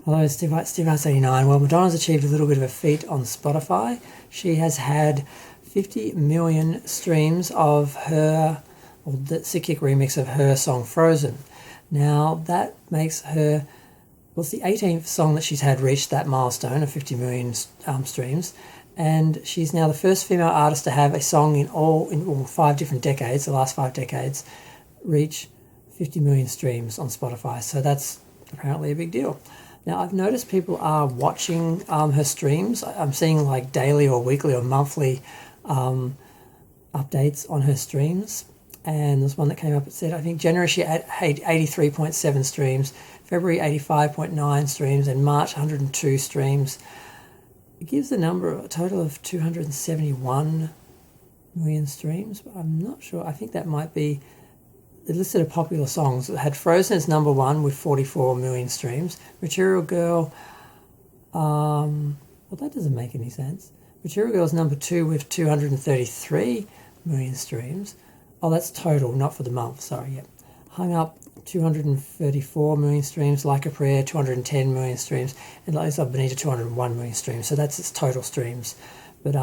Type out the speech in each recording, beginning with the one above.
Hello, Steve Arts 89. Well, Madonna's achieved a little bit of a feat on Spotify. She has had 50 million streams of her, or the Sickick remix of her song Frozen. Now, that makes her, well, it's the 18th song that she's had reach that milestone of 50 million streams. And she's now the first female artist to have a song in all 5 different decades, the last 5 decades, reach 50 million streams on Spotify. So that's apparently a big deal. Now, I've noticed people are watching her streams. I'm seeing like daily or weekly or monthly updates on her streams. And there's one that came up that said, I think January she had 83.7 streams, February 85.9 streams, and March 102 streams. It gives the number a total of 271 million streams, but I'm not sure. I think that might be the list of popular songs. It had Frozen as number 1 with 44 million streams. Material Girl, well, that doesn't make any sense. Material Girl is number 2 with 233 million streams. Oh, that's total, not for the month, sorry, yeah. Hung Up, 234 million streams. Like a Prayer, 210 million streams. And Liza Bonita, 201 million streams. So that's its total streams. But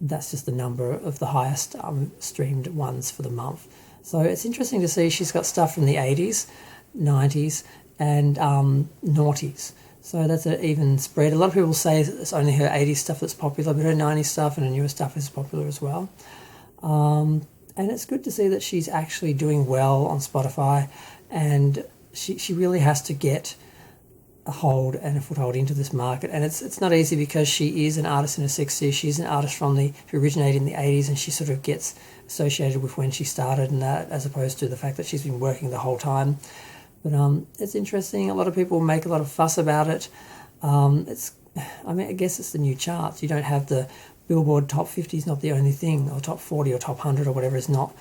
that's just the number of the highest streamed ones for the month. So it's interesting to see she's got stuff from the 80s, 90s, and noughties. So that's an even spread. A lot of people say it's only her 80s stuff that's popular, but her 90s stuff and her newer stuff is popular as well. And it's good to see that she's actually doing well on Spotify, and she really has to get a hold and a foothold into this market. And it's not easy because she is an artist in her 60s. She's an artist who originated in the 80s, and she sort of gets associated with when she started and that, as opposed to the fact that she's been working the whole time. But it's interesting. A lot of people make a lot of fuss about it. I guess it's the new charts. You don't have the Billboard top 50 is not the only thing, or top 40 or top 100 or whatever is not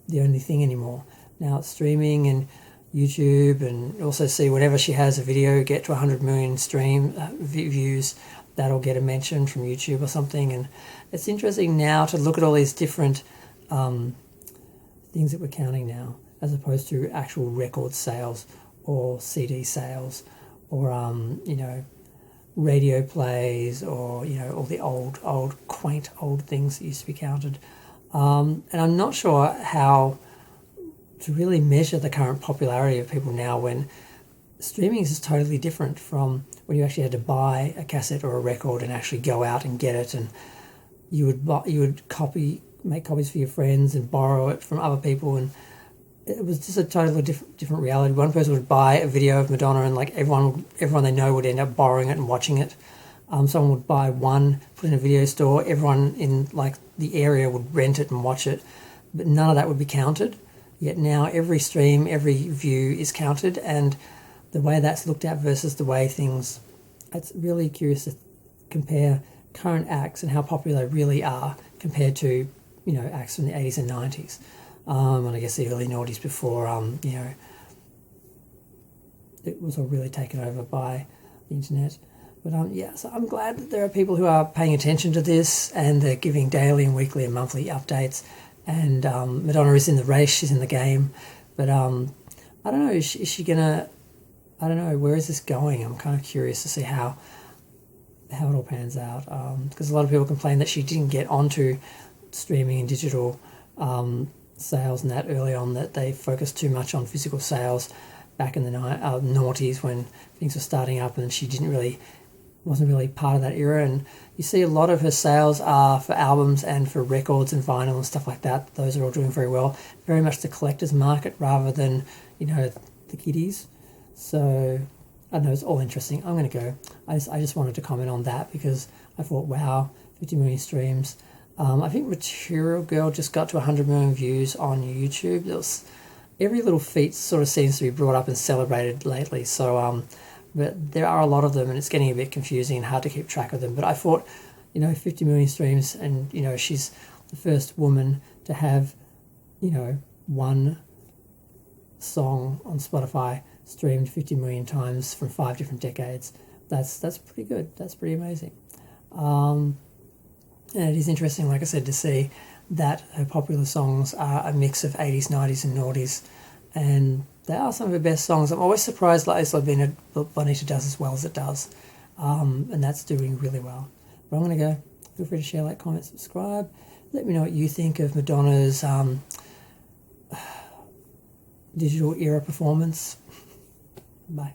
the only thing anymore. Now it's streaming and YouTube, and also see whenever she has a video get to 100 million views, that'll get a mention from YouTube or something. And it's interesting now to look at all these different things that we're counting now, as opposed to actual record sales or CD sales or radio plays, or all the old quaint old things that used to be counted. And I'm not sure how to really measure the current popularity of people now, when streaming is totally different from when you actually had to buy a cassette or a record and actually go out and get it, and you would make copies for your friends and borrow it from other people, and it was just a totally different reality. One person would buy a video of Madonna, and like everyone they know would end up borrowing it and watching it. Someone would buy one, put it in a video store. Everyone in like the area would rent it and watch it, but none of that would be counted. Yet now every stream, every view is counted, and the way that's looked at versus the way things. It's really curious to compare current acts and how popular they really are compared to acts from the 80s and 90s. And I guess the early noughties before, it was all really taken over by the internet. But so I'm glad that there are people who are paying attention to this, and they're giving daily and weekly and monthly updates. And Madonna is in the race, she's in the game. But I don't know, is she gonna, I don't know, where is this going? I'm kind of curious to see how it all pans out. Because a lot of people complain that she didn't get onto streaming and digital sales and that early on, that they focused too much on physical sales back in the noughties when things were starting up, and she wasn't really part of that era. And you see a lot of her sales are for albums and for records and vinyl and stuff like that. Those are all doing very well. Very much the collector's market rather than the kiddies. So I don't know, it's all interesting. I'm going to go. I just wanted to comment on that because I thought, wow, 50 million streams. I think Material Girl just got to 100 million views on YouTube. Every little feat sort of seems to be brought up and celebrated lately. So, but there are a lot of them, and it's getting a bit confusing and hard to keep track of them. But I thought, 50 million streams, and she's the first woman to have, one song on Spotify streamed 50 million times from 5 different decades. That's pretty good. That's pretty amazing. And it is interesting, like I said, to see that her popular songs are a mix of 80s, 90s and noughties, and they are some of her best songs. I'm always surprised La Isla Bonita does as well as it does. And that's doing really well. But I'm going to go. Feel free to share, like, comment, subscribe. Let me know what you think of Madonna's digital era performance. Bye.